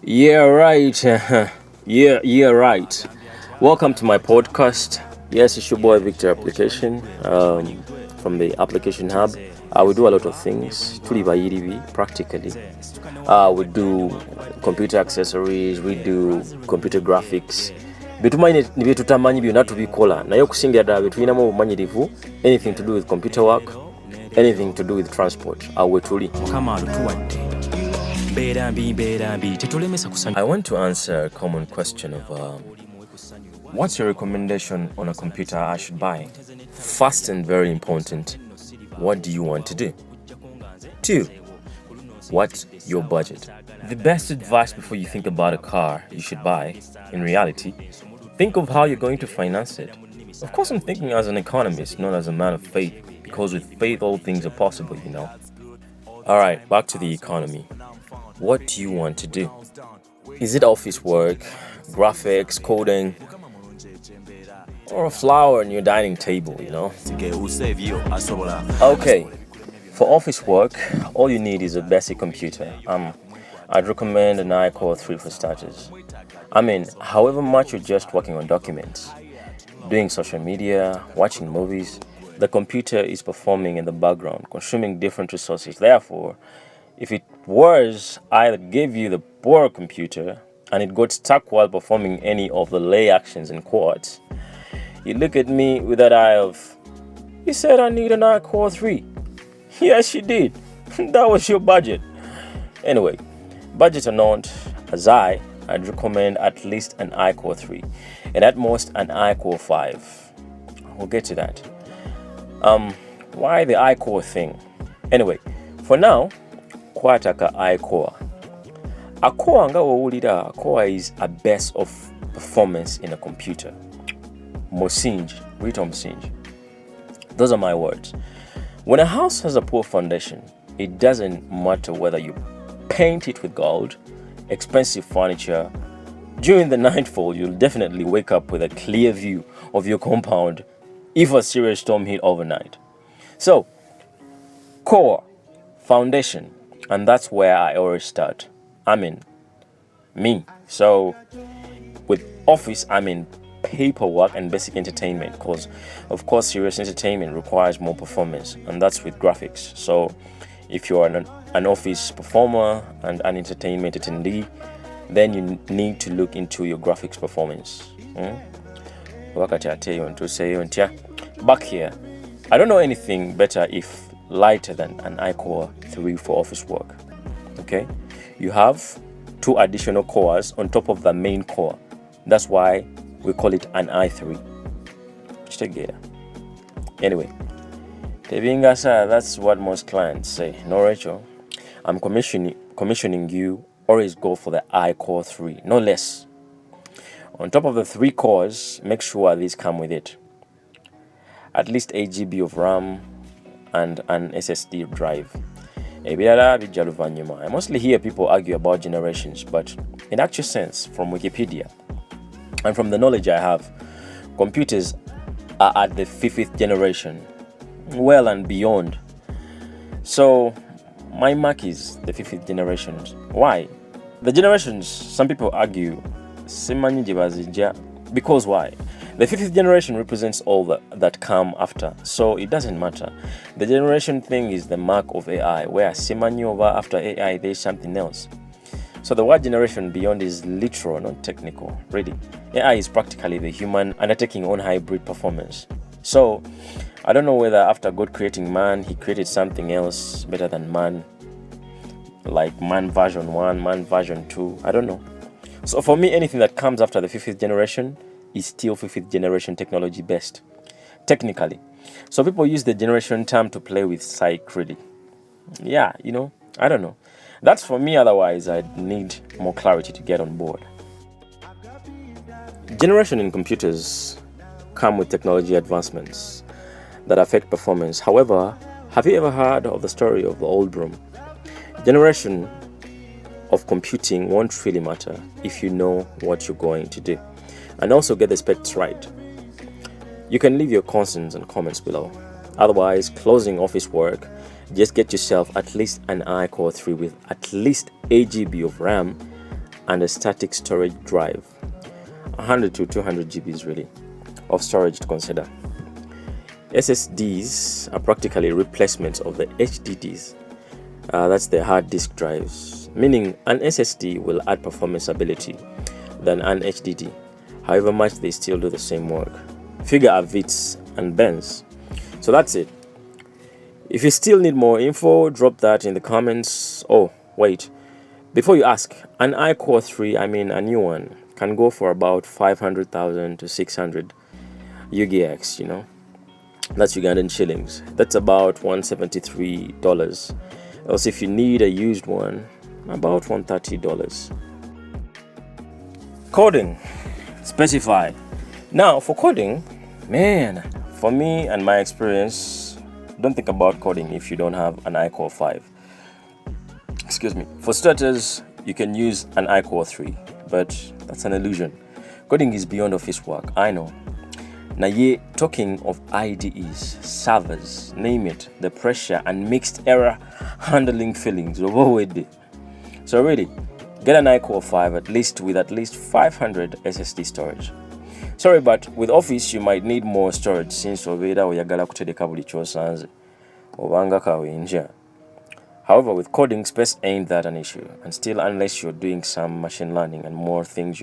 Yeah, right. Yeah, right. Welcome to my podcast. Yes, it's your boy Victor Application from the Application Hub. We do a lot of things. Tuli by EDV, practically. We do computer accessories, we do computer graphics. Bitumanyi nebitutamanyi byonna tubikola naye okusingira ddala betulinamu obumanyirivu anything to do with computer work, anything to do with transport. Awe tuli. I want to answer a common question of what's your recommendation on a computer I should buy? First and very important, what do you want to do? 2. What's your budget? The best advice before you think about a car you should buy, in reality, think of how you're going to finance it. Of course, I'm thinking as an economist, not as a man of faith, because with faith all things are possible, you know. Alright, back to the economy. What do you want to do? Is it office work, graphics, coding, or a flower on your dining table, you know? Okay, for office work, all you need is a basic computer. I'd recommend an iCore 3 for starters. However much you're just working on documents, doing social media, watching movies, the computer is performing in the background, consuming different resources. Therefore, if it was I that gave you the poor computer and it got stuck while performing any of the lay actions in quads, you look at me with that eye of, you said I need an iCore 3. Yes, you did. That was your budget. Anyway, budget or not, I'd recommend at least an iCore 3 and at most an iCore 5. We'll get to that. Why the iCore thing? Anyway, for now, kwataka iCore. A core nga wowulira, core is a base of performance in a computer. Musingi, Rito Musingi. Those are my words. When a house has a poor foundation, it doesn't matter whether you paint it with gold, expensive furniture. During the nightfall, you'll definitely wake up with a clear view of your compound if a serious storm hit overnight. So, core, foundation, and that's where I always start. Me. So, with office, paperwork and basic entertainment, because of course serious entertainment requires more performance, and that's with graphics. So if you're an office performer and an entertainment attendee, then you need to look into your graphics performance. Back here, I don't know anything better if lighter than an iCore 3 for office work. Okay, you have 2 additional cores on top of the main core. That's why we call it an i3. Anyway, that's what most clients say. No, Rachel, I'm commissioning you always go for the iCore 3, no less. On top of the 3 cores, make sure these come with it. At least 8 GB of RAM and an SSD drive. I mostly hear people argue about generations, but in actual sense, from Wikipedia, and from the knowledge I have, computers are at the 5th generation, well and beyond. So my Mac is the 5th generation. Why? The generations, some people argue, because why? The 5th generation represents all that come after, so it doesn't matter. The generation thing is the mark of AI, where after AI there's something else. So the word generation beyond is literal, not technical, really. AI is practically the human undertaking on hybrid performance. So I don't know whether after God creating man, he created something else better than man, like man version 1, man version 2, I don't know. So for me, anything that comes after the 5th generation is still 5th generation technology best, technically. So people use the generation term to play with psych, really. Yeah, I don't know. That's for me, otherwise I'd need more clarity to get on board. Generation in computers come with technology advancements that affect performance. However, have you ever heard of the story of the old broom? Generation of computing won't really matter if you know what you're going to do. And also get the specs right. You can leave your concerns and comments below. Otherwise, closing office work, just get yourself at least an iCore 3 with at least 8 GB of RAM and a static storage drive. 100 to 200 GBs really of storage to consider. SSDs are practically replacements of the HDDs. That's the hard disk drives, meaning an SSD will add performance ability than an HDD. However much they still do the same work. Figure are Vits and Bens. So that's it. If you still need more info, drop that in the comments. Oh, wait. Before you ask, an iCore 3, a new one, can go for about 500,000 to 600 UGX, That's Ugandan shillings. That's about $173. Else if you need a used one, about $130. Coding. Specify. Now, for coding, for me and my experience, don't think about coding if you don't have an iCore 5. Excuse me. For starters, you can use an iCore 3, but that's an illusion. Coding is beyond office work, I know. Now, talking of IDEs, servers, name it, the pressure and mixed error handling feelings of already. So really, get an iCore 5 with at least 500 SSD storage. Sorry, but with Office you might need more storage since obeera oyagala kutereka buli kyosanze obanga kawinja. However, with coding, space ain't that an issue, and still, unless you're doing some machine learning and more things,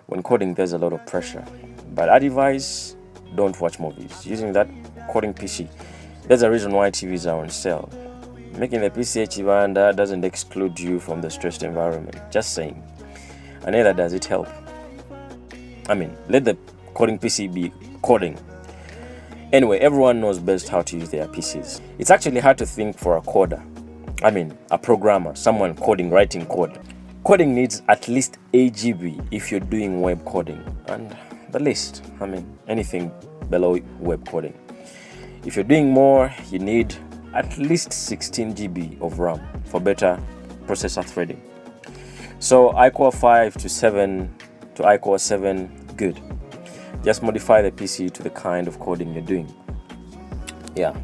when coding there's a lot of pressure. But ideaz, don't watch movies using that coding PC. There's a reason why TVs are on sale. Making the PC chibanda doesn't exclude you from the stressed environment. Just saying. And neither does it help. Let the coding PC be coding. Anyway, everyone knows best how to use their PCs. It's actually hard to think for a coder. A programmer, someone writing code. Coding needs at least 8 GB if you're doing web coding. And the least, anything below web coding. If you're doing more, you need at least 16 GB of RAM for better processor threading. So iCore 5 to iCore 7, good. Just modify the PC to the kind of coding you're doing. Yeah.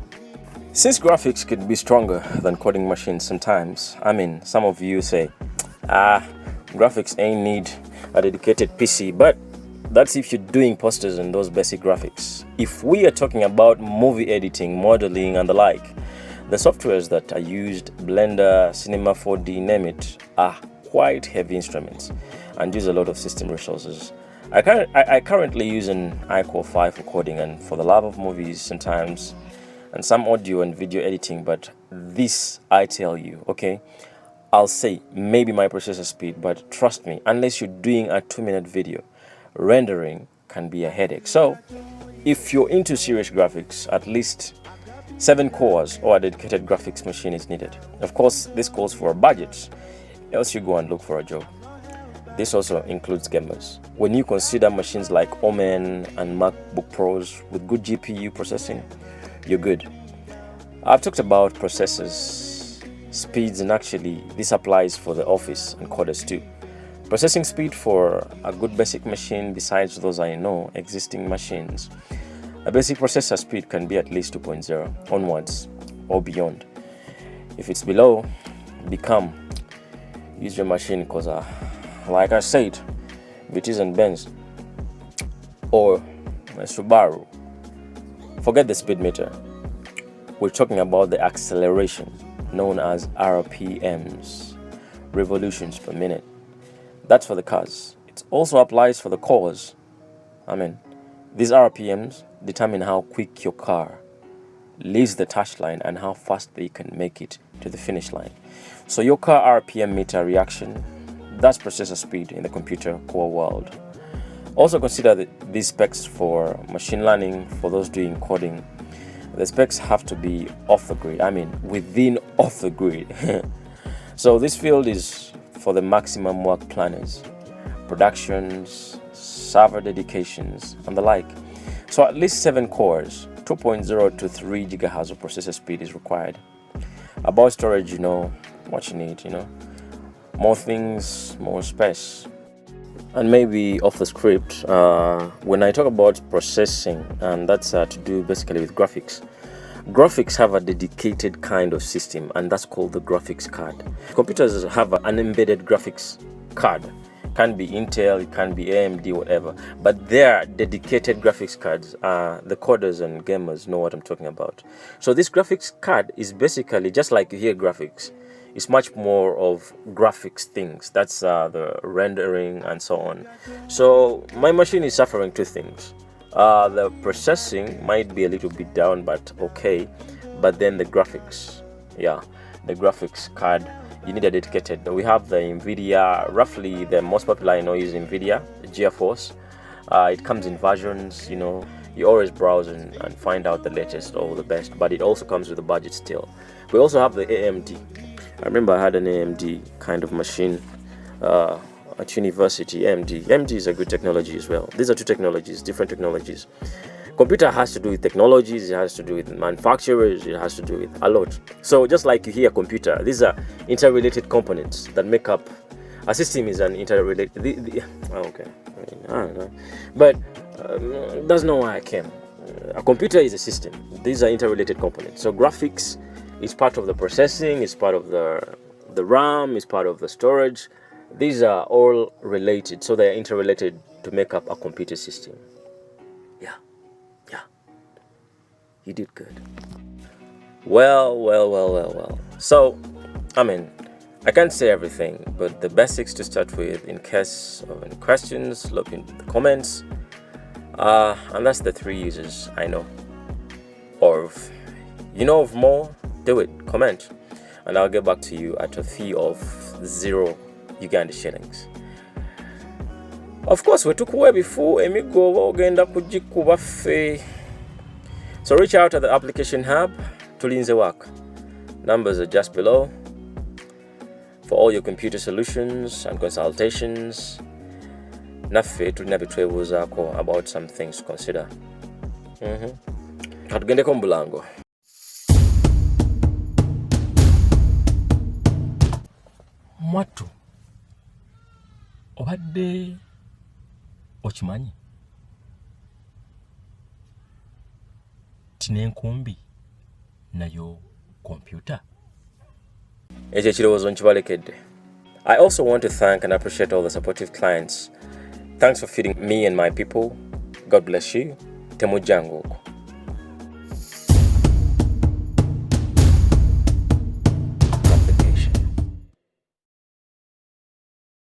Since graphics could be stronger than coding machines sometimes, some of you say, graphics ain't need a dedicated PC, but that's if you're doing posters and those basic graphics. If we are talking about movie editing, modeling, and the like, the softwares that are used, Blender, Cinema 4D, name it, are quite heavy instruments and use a lot of system resources. I currently use an iCore 5 for coding and for the love of movies sometimes, and some audio and video editing, but this I tell you, okay? I'll say maybe my processor speed, but trust me, unless you're doing a 2-minute video, rendering can be a headache. So if you're into serious graphics, at least 7 cores or a dedicated graphics machine is needed. Of course, this calls for a budget, else you go and look for a job. This also includes gamers. When you consider machines like Omen and MacBook Pros with good GPU processing, you're good. I've talked about processors, speeds, and actually this applies for the office and coders too. Processing speed for a good basic machine, besides those existing machines, a basic processor speed can be at least 2.0 onwards or beyond. If it's below, use your machine because like I said, Vitis and Benz or a Subaru, forget the speed meter. We're talking about the acceleration, known as RPMs, revolutions per minute. That's for the cars. It also applies for the cores. These RPMs determine how quick your car leaves the touchline and how fast they can make it to the finish line. So your car RPM meter reaction, that's processor speed in the computer core world. Also consider these specs for machine learning. For those doing coding, the specs have to be off the grid. Within off the grid. So this field is for the maximum work planners, productions, server dedications, and the like. So at least 7 cores, 2.0 to 3 gigahertz of processor speed is required. About storage, what you need, more things, more space. And maybe off the script, when I talk about processing, and that's to do basically with graphics. Graphics have a dedicated kind of system, and that's called the graphics card. Computers have an embedded graphics card. Can be Intel, it can be AMD, whatever. But their dedicated graphics cards, the coders and gamers know what I'm talking about. So this graphics card is basically just like you hear graphics. It's much more of graphics things. That's the rendering and so on. So my machine is suffering two things. The processing might be a little bit down, but okay. But then the graphics, the graphics card, you need a dedicated. We have the NVIDIA, roughly the most popular I know is NVIDIA, GeForce. It comes in versions, you always browse and find out the latest or the best, but it also comes with a budget still. We also have the AMD. I remember I had an AMD kind of machine at university. AMD is a good technology as well. These are two technologies, different technologies. Computer has to do with technologies, it has to do with manufacturers, it has to do with a lot. So just like you hear computer, these are interrelated components that make up a system. Is an interrelated. Okay, I don't know, but that's not why I came. A computer is a system. These are interrelated components. So graphics is part of the processing, is part of the RAM, is part of the storage. These are all related, so they are interrelated to make up a computer system. Yeah. You did good. Well. So, I can't say everything, but the basics to start with, in case of any questions, look in the comments. And that's the 3 uses I know. Or if you know of more, do it, comment. And I'll get back to you at a fee of 0 Uganda shillings. Of course, we took away before emigo ogenda kujikuba fe. So reach out at the application hub, tulinze work. Numbers are just below for all your computer solutions and consultations. Naffe tulina bitwebuuzaako about some things to consider. Katugendeko mu bulango. Mwattu obadde okimanyi tinenkumbi nayo computer ekyo ekirowoozo nkibalekedde. I also want to thank and appreciate all the supportive clients. Thanks for feeding me and my people. God bless you. Temujjangu.